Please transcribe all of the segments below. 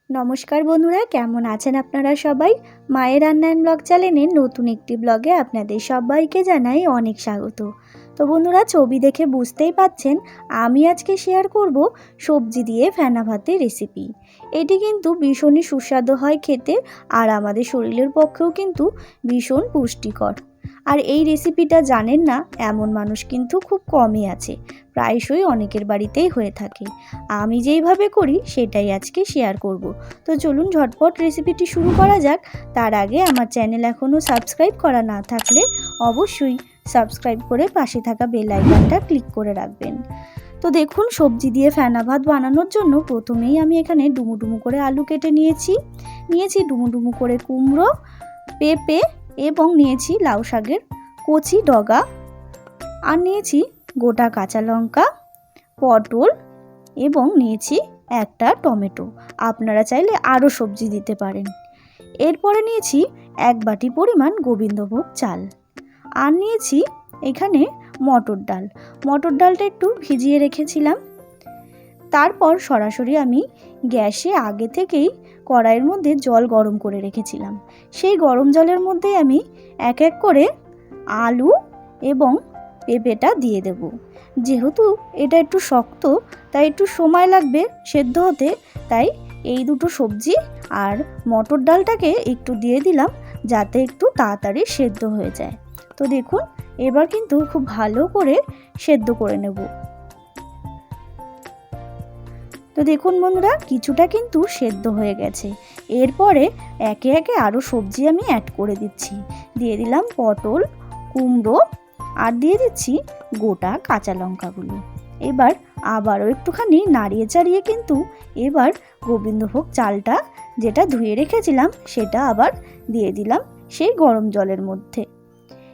নমস্কার বন্ধুরা, কেমন আছেন আপনারা সবাই? মায়ের রান্না অ্যান্ড ব্লগ চ্যানেলের নতুন একটি ব্লগে আপনাদের সবাইকে জানাই অনেক স্বাগত। তো বন্ধুরা, ছবি দেখে বুঝতেই পাচ্ছেন আমি আজকে শেয়ার করব সবজি দিয়ে ফেনা ভাতের রেসিপি। এটি কিন্তু ভীষণই সুস্বাদু হয় খেতে, আর আমাদের শরীরের পক্ষেও কিন্তু ভীষণ পুষ্টিকর। আর এই রেসিপিটা জানেন না এমন মানুষ কিন্তু খুব কমই আছে, প্রায়শই অনেকের বাড়িতেই হয়ে থাকে। আমি যেইভাবে করি সেটাই আজকে শেয়ার করব। তো চলুন ঝটপট রেসিপিটি শুরু করা যাক। তার আগে আমার চ্যানেল এখনও সাবস্ক্রাইব করা না থাকলে অবশ্যই সাবস্ক্রাইব করে পাশে থাকা বেল আইকনটা ক্লিক করে রাখবেন। তো দেখুন, সবজি দিয়ে ফেনা ভাত বানানোর জন্য প্রথমেই আমি এখানে ডুমু ডুমু করে আলু কেটে নিয়েছি ডুমু ডুমু করে কুমড়ো, পেঁপে এবং নিয়েছি লাউ শাকের কচি ডগা, আর নিয়েছি গোটা কাঁচা লঙ্কা, পটল এবং নিয়েছি একটা টমেটো। আপনারা চাইলে আরও সবজি দিতে পারেন। এরপরে নিয়েছি 1 বাটি পরিমাণ গোবিন্দভোগ চাল, আর নিয়েছি এখানে মটর ডালটা একটু ভিজিয়ে রেখেছিলাম। তারপর সরাসরি আমি গ্যাসে আগে থেকেই কড়াইয়ের মধ্যে জল গরম করে রেখেছিলাম। সেই গরম জলের মধ্যে আমি এক এক করে আলু এবং পেঁপেটা দিয়ে দেব। যেহেতু এটা একটু শক্ত, তাই একটু সময় লাগবে সেদ্ধ হতে, তাই এই দুটো সবজি আর মটর ডালটাকে একটু দিয়ে দিলাম যাতে একটু তাড়াতাড়ি সেদ্ধ হয়ে যায়। তো দেখুন, এবার কিন্তু খুব ভালো করে সেদ্ধ করে নেব। তো দেখুন বন্ধুরা, কিছুটা কিন্তু সেদ্ধ হয়ে গেছে। এরপরে একে একে আরও সবজি আমি অ্যাড করে দিচ্ছি। দিয়ে দিলাম পটল, কুমড়ো, আর দিয়ে দিচ্ছি গোটা কাঁচা লঙ্কাগুলো। এবার আবারও একটুখানি নাড়িয়ে চাড়িয়ে কিন্তু এবার গোবিন্দভোগ চালটা যেটা ধুয়ে রেখেছিলাম সেটা আবার দিয়ে দিলাম সেই গরম জলের মধ্যে।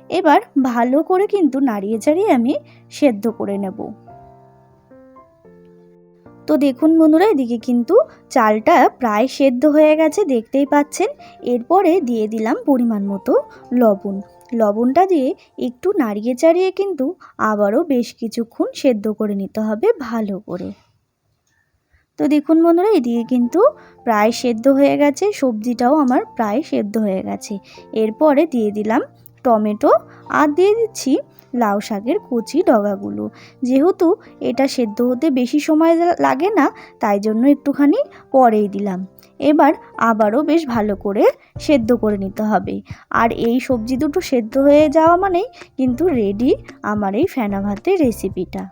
এবার ভালো করে কিন্তু নাড়িয়ে চাড়িয়ে আমি সেদ্ধ করে নেব। তো দেখুন বন্ধুরা, এদিকে কিন্তু চালটা প্রায় সেদ্ধ হয়ে গেছে, দেখতেই পাচ্ছেন। এরপরে দিয়ে দিলাম পরিমাণ মতো লবণটা দিয়ে একটু নাড়িয়ে চাড়িয়ে কিন্তু আবারও বেশ কিছুক্ষণ সেদ্ধ করে নিতে হবে ভালো করে। তো দেখুন বন্ধুরা, এদিকে কিন্তু প্রায় সেদ্ধ হয়ে গেছে, সবজিটাও আমার প্রায় সেদ্ধ হয়ে গেছে। এরপরে দিয়ে দিলাম টমেটো, আর দিয়ে দিচ্ছি লাউ শাকের কচি ডগাগুলো। যেহেতু এটা সেদ্ধ হতে বেশি সময় লাগে না, তাই জন্য একটুখানি পরেই দিলাম। এবার আবারও বেশ ভালো করে সেদ্ধ করে নিতে হবে। আর এই সবজি দুটো সেদ্ধ হয়ে যাওয়া মানেই কিন্তু রেডি আমার এই ফেনা ভাতের রেসিপিটা।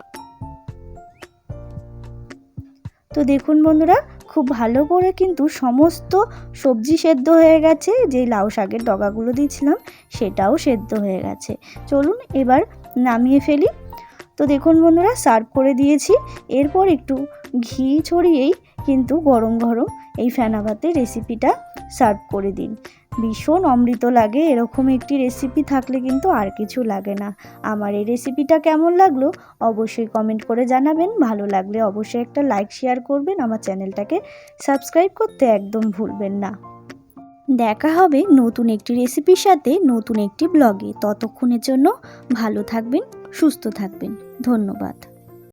তো দেখুন বন্ধুরা, খুব ভালো করে কিন্তু সমস্ত সবজি সেদ্ধ হয়ে গেছে। যে লাউ শাকের ডগাগুলো দিয়েছিলাম সেটাও সেদ্ধ হয়ে গেছে। চলুন এবার নামিয়ে ফেলি। তো দেখুন বন্ধুরা, সার্ভ করে দিয়েছি। এরপর একটু ঘি ছড়িয়েই কিন্তু গরম গরম এই ফেনা ভাতের রেসিপিটা সার্ভ করে দিন। ভীষণ অমৃত লাগে, এরকম একটি রেসিপি থাকলে কিন্তু আর কিছু লাগে না। আমার এই রেসিপিটা কেমন লাগলো অবশ্যই কমেন্ট করে জানাবেন। ভালো লাগলে অবশ্যই একটা লাইক শেয়ার করবেন। আমার চ্যানেলটাকে সাবস্ক্রাইব করতে একদম ভুলবেন না। দেখা হবে নতুন একটি রেসিপির সাথে নতুন একটি ব্লগে। ততক্ষণের জন্য ভালো থাকবেন, সুস্থ থাকবেন। ধন্যবাদ।